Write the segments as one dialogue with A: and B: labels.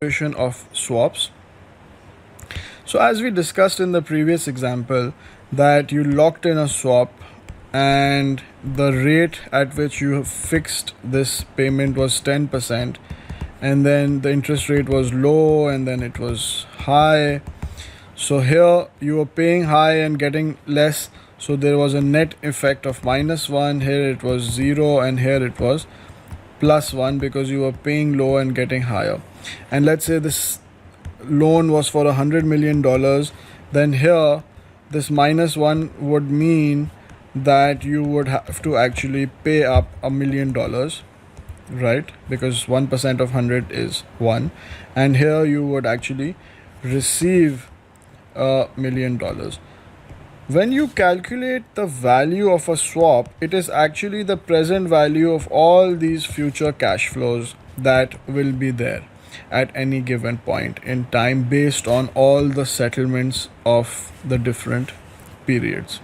A: of swaps. So as we discussed in the previous example, that you locked in a swap and the rate at which you fixed this payment was 10%, and then the interest rate was low and then it was high. So here you were paying high and getting less, so there was a net effect of -1. Here it was 0 and here it was +1 because you were paying low and getting higher. And let's say this loan was for $100 million, then here this -1 would mean that you would have to actually pay up $1 million, right? Because 1% of 100 is 1, and here you would actually receive $1 million. When you calculate the value of a swap, it is actually the present value of all these future cash flows that will be there at any given point in time based on all the settlements of the different periods.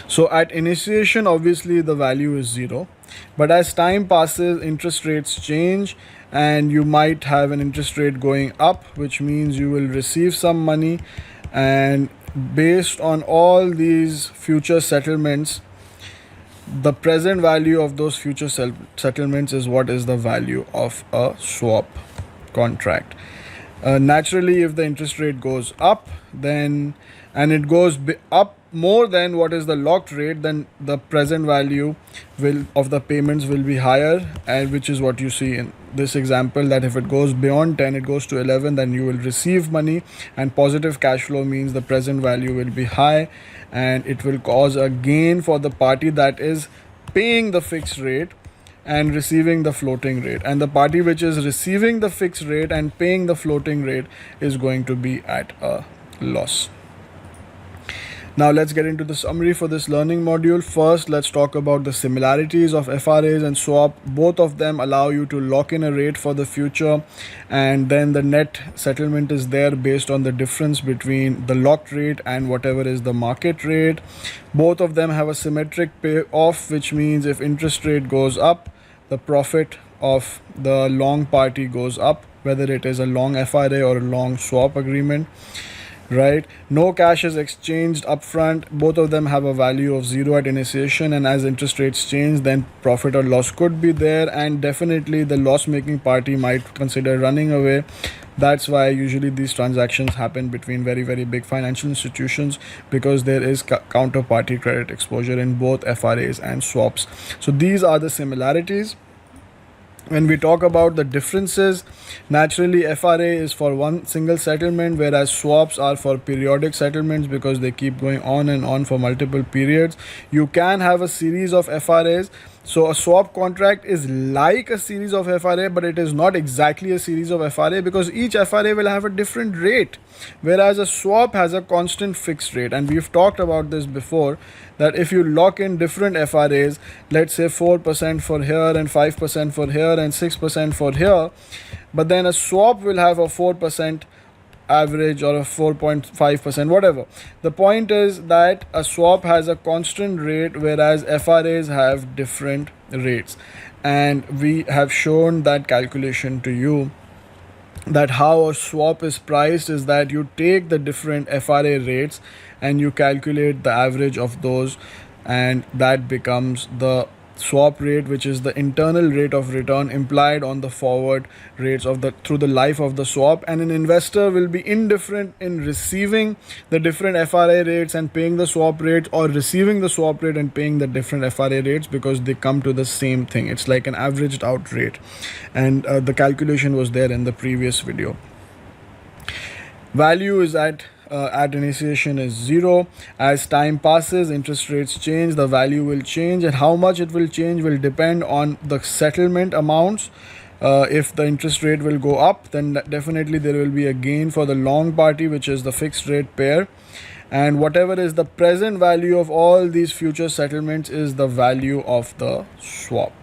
A: So at initiation, obviously the value is 0, but as time passes, interest rates change and you might have an interest rate going up, which means you will receive some money, and based on all these future settlements, the present value of those future settlements is what is the value of a swap contract. Naturally, if the interest rate goes up, then and it goes up more than what is the locked rate, then the present value of the payments will be higher, and which is what you see in this example, that if it goes beyond 10, it goes to 11, then you will receive money, and positive cash flow means the present value will be high and it will cause a gain for the party that is paying the fixed rate and receiving the floating rate, and the party which is receiving the fixed rate and paying the floating rate is going to be at a loss. Now let's get into the summary for this learning module. First, let's talk about the similarities of FRAs and swap. Both of them allow you to lock in a rate for the future, and then the net settlement is there based on the difference between the locked rate and whatever is the market rate. Both of them have a symmetric payoff, which means if interest rate goes up, the profit of the long party goes up, whether it is a long FRA or a long swap agreement. Right? No cash is exchanged upfront. Both of them have a value of 0 at initiation, and as interest rates change, then profit or loss could be there, and definitely the loss making party might consider running away. That's why usually these transactions happen between very, very big financial institutions, because there is counterparty credit exposure in both FRAs and swaps. So these are the similarities. When we talk about the differences, naturally FRA is for one single settlement, whereas swaps are for periodic settlements because they keep going on and on for multiple periods. You can have a series of FRAs. So a swap contract is like a series of FRA, but it is not exactly a series of FRA because each FRA will have a different rate, whereas a swap has a constant fixed rate. And we've talked about this before, that if you lock in different FRAs, let's say 4% for here and 5% for here and 6% for here, but then a swap will have a 4% average or a 4.5%, whatever. The point is that a swap has a constant rate, whereas FRAs have different rates, and we have shown that calculation to you, that how a swap is priced is that you take the different FRA rates and you calculate the average of those, and that becomes the swap rate, which is the internal rate of return implied on the forward rates of the through the life of the swap. And an investor will be indifferent in receiving the different FRA rates and paying the swap rate, or receiving the swap rate and paying the different FRA rates, because they come to the same thing. It's like an averaged out rate, and the calculation was there in the previous video. Value is at initiation is 0. As time passes, interest rates change, the value will change, and how much it will change will depend on the settlement amounts. If the interest rate will go up, then definitely there will be a gain for the long party, which is the fixed rate pair, and whatever is the present value of all these future settlements is the value of the swap.